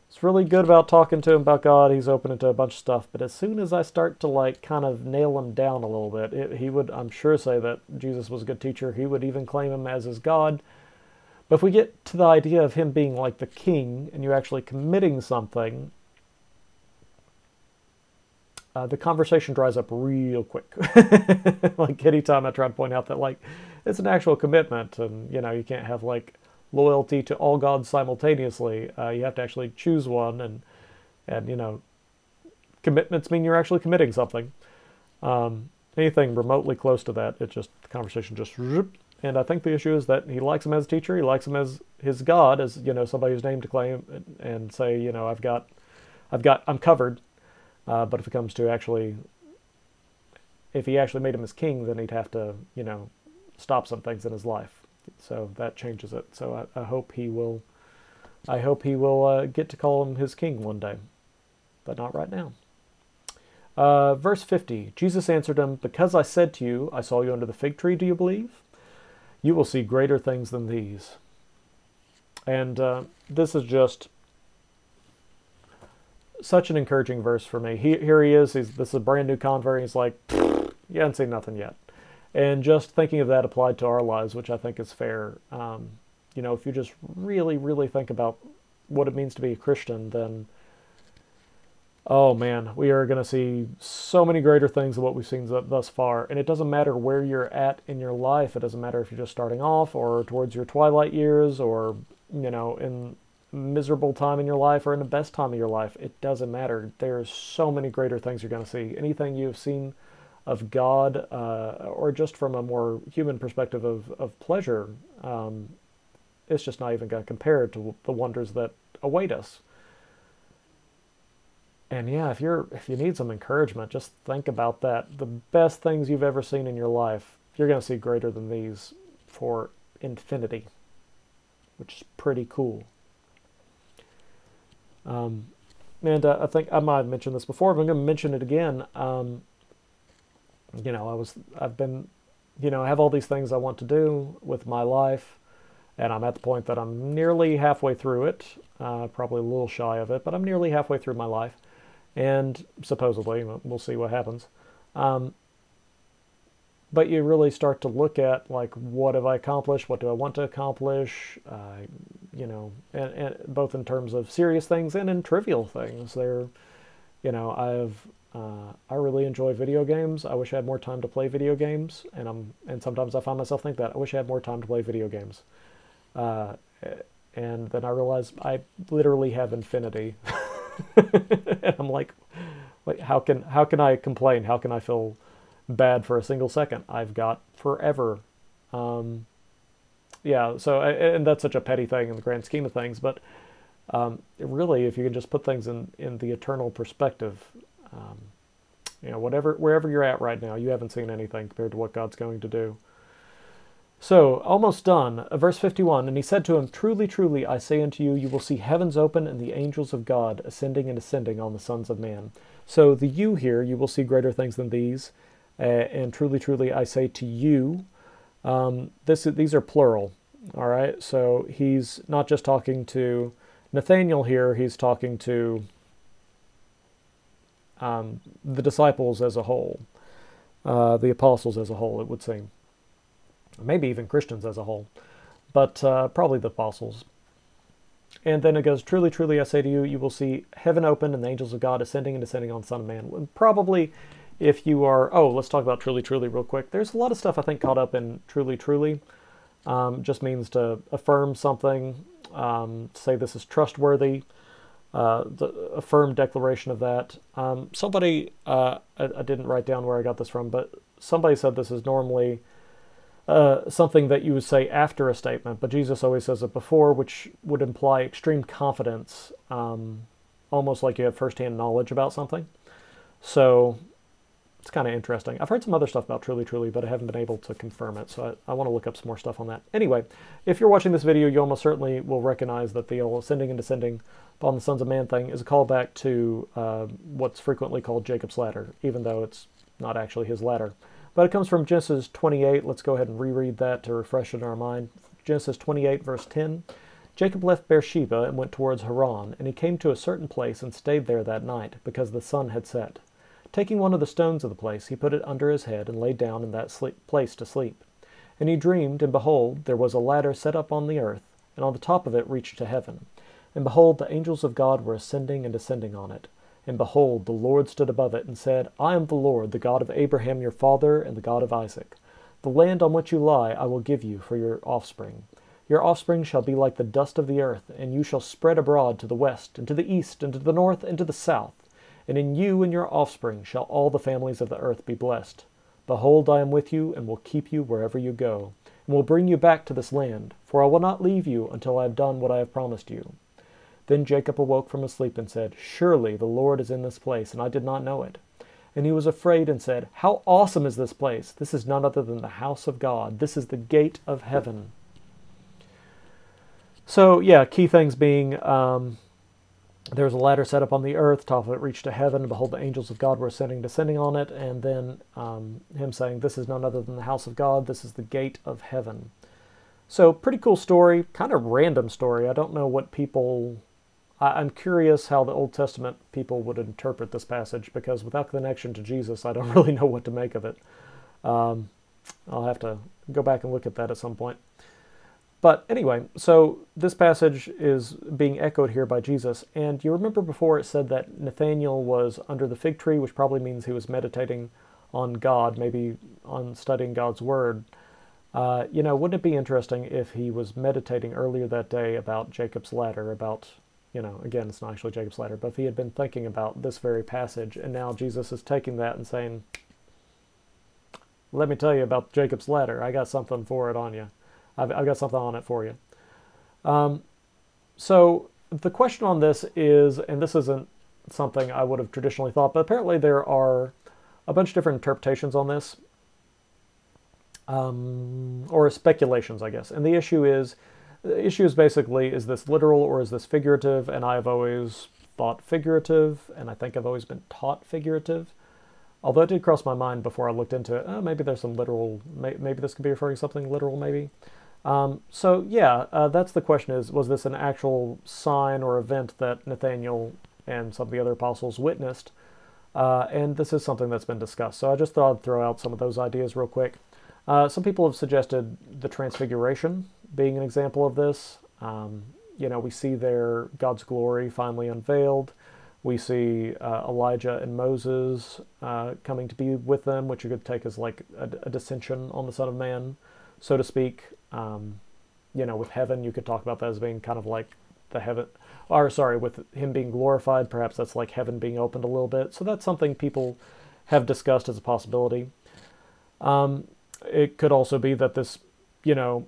it's really good about talking to him about God. He's open to a bunch of stuff, but as soon as I start to like kind of nail him down a little bit, he would, I'm sure, say that Jesus was a good teacher. He would even claim him as his God. But if we get to the idea of him being like the king, and you're actually committing something, the conversation dries up real quick. Like anytime I try to point out that like it's an actual commitment, and you know, you can't have like loyalty to all gods simultaneously. You have to actually choose one, and you know, commitments mean you're actually committing something. Anything remotely close to that, the conversation just. And I think the issue is that he likes him as a teacher. He likes him as his God, as you know, somebody whose name to claim and say, you know, I'm covered. But if it comes to actually, if he actually made him his king, then he'd have to, you know, stop some things in his life. So that changes it. So I hope he will. I hope he will get to call him his king one day, but not right now. Verse 50. Jesus answered him, "Because I said to you, I saw you under the fig tree. Do you believe? You will see greater things than these." And this is just such an encouraging verse for me. Here he is. This is a brand new convert. He's like, you haven't seen nothing yet. And just thinking of that applied to our lives, which I think is fair. You know, if you just really, really think about what it means to be a Christian, then, oh man, we are going to see so many greater things than what we've seen thus far. And it doesn't matter where you're at in your life. It doesn't matter if you're just starting off or towards your twilight years or, you know, in miserable time in your life or in the best time of your life. It doesn't matter. There's so many greater things you're going to see. Anything you've seen of God, or just from a more human perspective of pleasure, it's just not even going to compare to the wonders that await us. And yeah, if you need some encouragement, just think about that. The best things you've ever seen in your life, you're going to see greater than these for infinity, which is pretty cool. And I think I might have mentioned this before, but I'm going to mention it again. You know, I've been, you know, I have all these things I want to do with my life, and I'm at the point that I'm nearly halfway through it, probably a little shy of it, but I'm nearly halfway through my life, and supposedly, we'll see what happens. But you really start to look at, like, what have I accomplished? What do I want to accomplish? You know, and both in terms of serious things and in trivial things. You know, I really enjoy video games. I wish I had more time to play video games, and sometimes I find myself think that I wish I had more time to play video games. And then I realize I literally have infinity, and I'm like, how can I complain? How can I feel bad for a single second? I've got forever. Yeah, so, and that's such a petty thing in the grand scheme of things, but really, if you can just put things in the eternal perspective, you know, wherever you're at right now, you haven't seen anything compared to what God's going to do. So, almost done. Verse 51, and he said to him, Truly, truly, I say unto you, you will see heavens open and the angels of God ascending and descending on the sons of man. So the you here, you will see greater things than these. And truly, truly, I say to you, these are plural, all right? So he's not just talking to Nathaniel here, he's talking to the disciples as a whole, the apostles as a whole, it would seem. Maybe even Christians as a whole, but probably the apostles. And then it goes, Truly, truly, I say to you, you will see heaven open and the angels of God ascending and descending on the Son of Man. Probably, if you are... Oh, let's talk about truly, truly real quick. There's a lot of stuff, I think, caught up in truly, truly. Just means to affirm something, say this is trustworthy, a firm declaration of that. Somebody, I didn't write down where I got this from, but somebody said this is normally something that you would say after a statement, but Jesus always says it before, which would imply extreme confidence, almost like you have firsthand knowledge about something. So it's kind of interesting. I've heard some other stuff about truly, truly, but I haven't been able to confirm it, so I want to look up some more stuff on that. Anyway, if you're watching this video, you almost certainly will recognize that the ascending and descending upon the sons of man thing is a callback to what's frequently called Jacob's ladder, even though it's not actually his ladder. But it comes from Genesis 28. Let's go ahead and reread that to refresh it in our mind. Genesis 28, verse 10. Jacob left Beersheba and went towards Haran, and he came to a certain place and stayed there that night, because the sun had set. Taking one of the stones of the place, he put it under his head and lay down in that place to sleep. And he dreamed, and behold, there was a ladder set up on the earth, and on the top of it reached to heaven. And behold, the angels of God were ascending and descending on it. And behold, the Lord stood above it and said, I am the Lord, the God of Abraham your father, and the God of Isaac. The land on which you lie I will give you for your offspring. Your offspring shall be like the dust of the earth, and you shall spread abroad to the west, and to the east, and to the north, and to the south. And in you and your offspring shall all the families of the earth be blessed. Behold, I am with you, and will keep you wherever you go, and will bring you back to this land, for I will not leave you until I have done what I have promised you. Then Jacob awoke from his sleep and said, Surely the Lord is in this place, and I did not know it. And he was afraid and said, How awesome is this place! This is none other than the house of God. This is the gate of heaven. So, yeah, key things being, there was a ladder set up on the earth, top of it reached to heaven, and behold, the angels of God were ascending, descending on it, and then him saying, This is none other than the house of God. This is the gate of heaven. So, pretty cool story, kind of random story. I don't know what people... I'm curious how the Old Testament people would interpret this passage, because without connection to Jesus, I don't really know what to make of it. I'll have to go back and look at that at some point. But anyway, so this passage is being echoed here by Jesus, and you remember before it said that Nathaniel was under the fig tree, which probably means he was meditating on God, maybe on studying God's Word. You know, wouldn't it be interesting if he was meditating earlier that day about Jacob's ladder, about... You know, again, it's not actually Jacob's ladder, but if he had been thinking about this very passage, and now Jesus is taking that and saying, let me tell you about Jacob's ladder. I got something for it on you. I've got something on it for you. So the question on this is, and this isn't something I would have traditionally thought, but apparently there are a bunch of different interpretations on this. or speculations, I guess. And the issue is basically, is this literal or is this figurative? And I've always thought figurative, and I think I've always been taught figurative. Although it did cross my mind before I looked into it, maybe there's some literal, maybe this could be referring to something literal, maybe. So yeah, that's the question is, was this an actual sign or event that Nathaniel and some of the other apostles witnessed? And this is something that's been discussed. So I just thought I'd throw out some of those ideas real quick. Some people have suggested the Transfiguration being an example of this. You know, we see there God's glory finally unveiled. We see Elijah and Moses coming to be with them, which you could take as like a descension on the Son of Man, so to speak. You know, with heaven, you could talk about that as being kind of like the heaven, or sorry, with him being glorified, perhaps that's like heaven being opened a little bit. So that's something people have discussed as a possibility. It could also be that this, you know,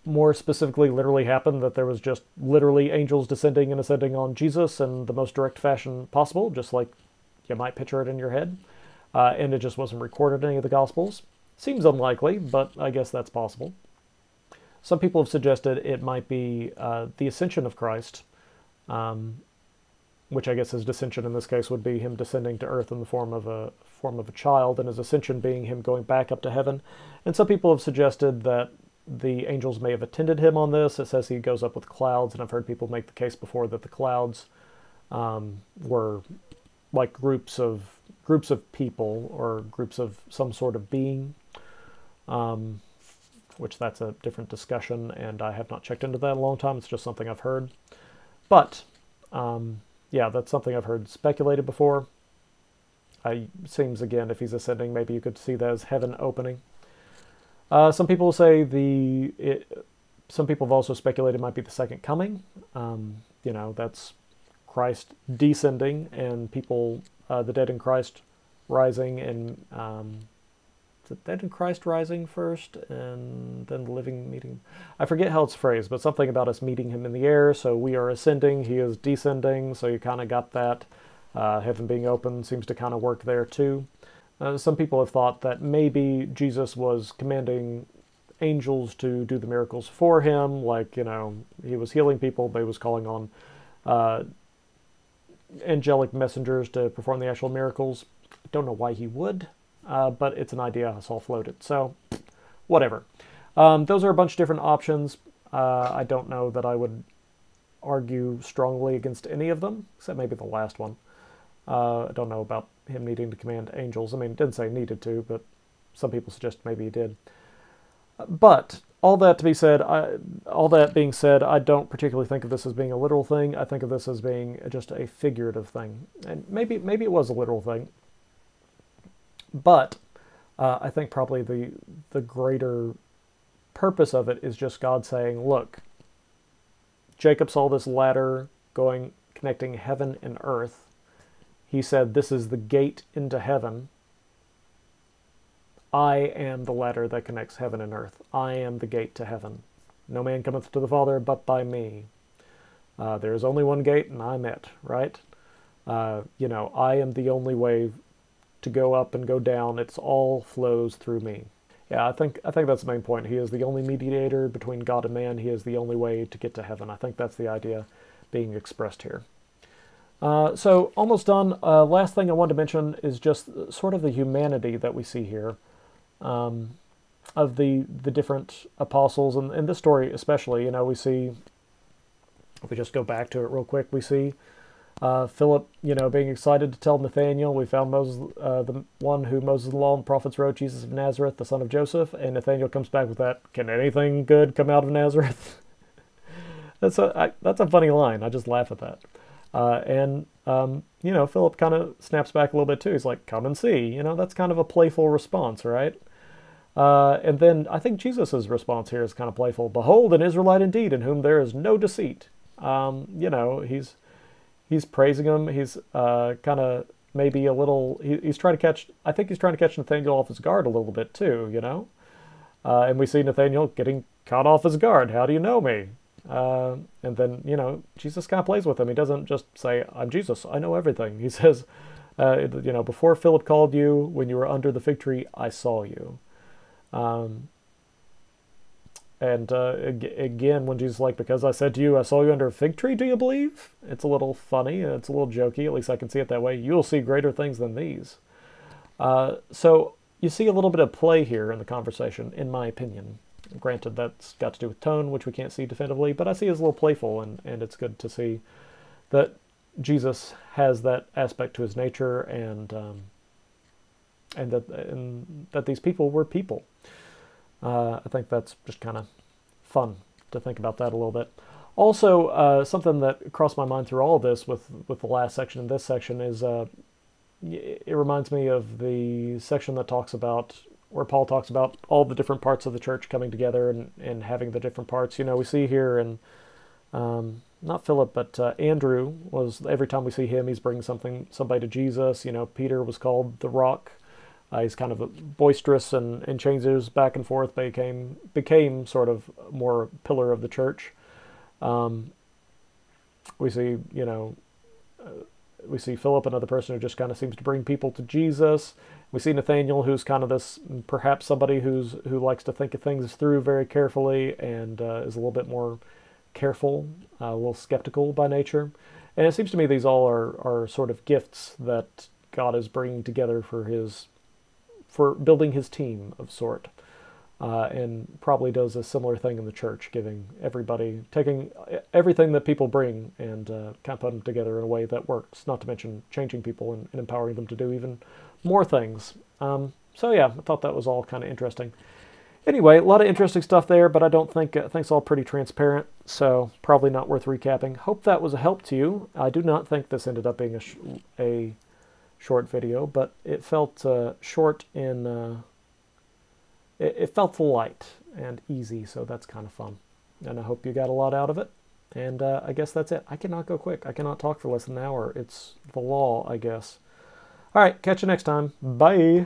more specifically literally happened, that there was just literally angels descending and ascending on Jesus in the most direct fashion possible, just like you might picture it in your head, and it just wasn't recorded in any of the Gospels. Seems unlikely, but I guess that's possible. Some people have suggested it might be the ascension of Christ, which I guess his descension in this case would be him descending to earth in the form of a child, and his ascension being him going back up to heaven. And some people have suggested that the angels may have attended him on this. It says he goes up with clouds, and I've heard people make the case before that the clouds were like groups of people or groups of some sort of being, which that's a different discussion, and I have not checked into that in a long time. It's just something I've heard. But yeah, that's something I've heard speculated before. Seems, again, if he's ascending, maybe you could see that as heaven opening. Some people say some people have also speculated it might be the second coming. You know, that's Christ descending and people, the dead in Christ rising, and the dead in Christ rising first and then the living meeting. I forget how it's phrased, but something about us meeting him in the air. So we are ascending, he is descending. So you kind of got that. Heaven being open seems to kind of work there too. Some people have thought that maybe Jesus was commanding angels to do the miracles for him, like, you know, he was healing people, but he was calling on angelic messengers to perform the actual miracles. I don't know why he would, but it's an idea I saw floated, so whatever. Those are a bunch of different options. I don't know that I would argue strongly against any of them, except maybe the last one. I don't know about him needing to command angels. I mean, it didn't say needed to, but some people suggest maybe he did. But all that being said, I don't particularly think of this as being a literal thing. I think of this as being just a figurative thing. And maybe it was a literal thing. But I think probably the greater purpose of it is just God saying, look, Jacob saw this ladder connecting heaven and earth. He said, this is the gate into heaven. I am the ladder that connects heaven and earth. I am the gate to heaven. No man cometh to the Father but by me. There is only one gate, and I'm it, right? You know, I am the only way to go up and go down. It's all flows through me. Yeah, I think that's the main point. He is the only mediator between God and man. He is the only way to get to heaven. I think that's the idea being expressed here. So almost done. Last thing I wanted to mention is just sort of the humanity that we see here of the different apostles, and in this story especially. You know, we see, if we just go back to it real quick, we see Philip, you know, being excited to tell Nathaniel, we found Moses, the one who Moses, the law, and the prophets wrote, Jesus of Nazareth, the son of Joseph. And Nathaniel comes back with that, can anything good come out of Nazareth? That's a funny line. I just laugh at that. You know, Philip kind of snaps back a little bit too. He's like, come and see. You know, that's kind of a playful response, right? And then I think Jesus' response here is kind of playful. Behold, an Israelite indeed, in whom there is no deceit. You know, he's praising him. He's kind of maybe a little, he's trying to catch, I think he's trying to catch Nathaniel off his guard a little bit too, you know? And we see Nathaniel getting caught off his guard. How do you know me? And then, you know, Jesus kind of plays with him. He doesn't just say, I'm Jesus, I know everything. He says, you know, before Philip called you, when you were under the fig tree, I saw you. And again, when Jesus is like, because I said to you, I saw you under a fig tree, do you believe? It's a little funny. It's a little jokey. At least I can see it that way. You'll see greater things than these. So you see a little bit of play here in the conversation, in my opinion. Granted, that's got to do with tone, which we can't see definitively, but I see it as a little playful, and it's good to see that Jesus has that aspect to his nature, and that these people were people. I think that's just kind of fun to think about that a little bit. Also, something that crossed my mind through all of this with the last section and this section is it reminds me of the section that talks about, where Paul talks about all the different parts of the church coming together and having the different parts. You know, we see here in, not Philip, but Andrew was, every time we see him, he's bringing somebody to Jesus. You know, Peter was called the Rock. He's kind of boisterous and changes back and forth, became sort of more pillar of the church. We see, you know, we see Philip, another person who just kind of seems to bring people to Jesus. We see Nathaniel, who's kind of this, perhaps somebody who likes to think of things through very carefully and is a little bit more careful, a little skeptical by nature. And it seems to me these all are sort of gifts that God is bringing together for building his team of sort. And probably does a similar thing in the church, giving everybody, taking everything that people bring and kind of put them together in a way that works, not to mention changing people and empowering them to do even more things. So yeah, I thought that was all kind of interesting. Anyway, a lot of interesting stuff there, but I don't think, it's all pretty transparent, so probably not worth recapping. Hope that was a help to you. I do not think this ended up being a short video, but it felt short in... It felt light and easy, so that's kind of fun. And I hope you got a lot out of it. And I guess that's it. I cannot go quick. I cannot talk for less than an hour. It's the law, I guess. All right, catch you next time. Bye.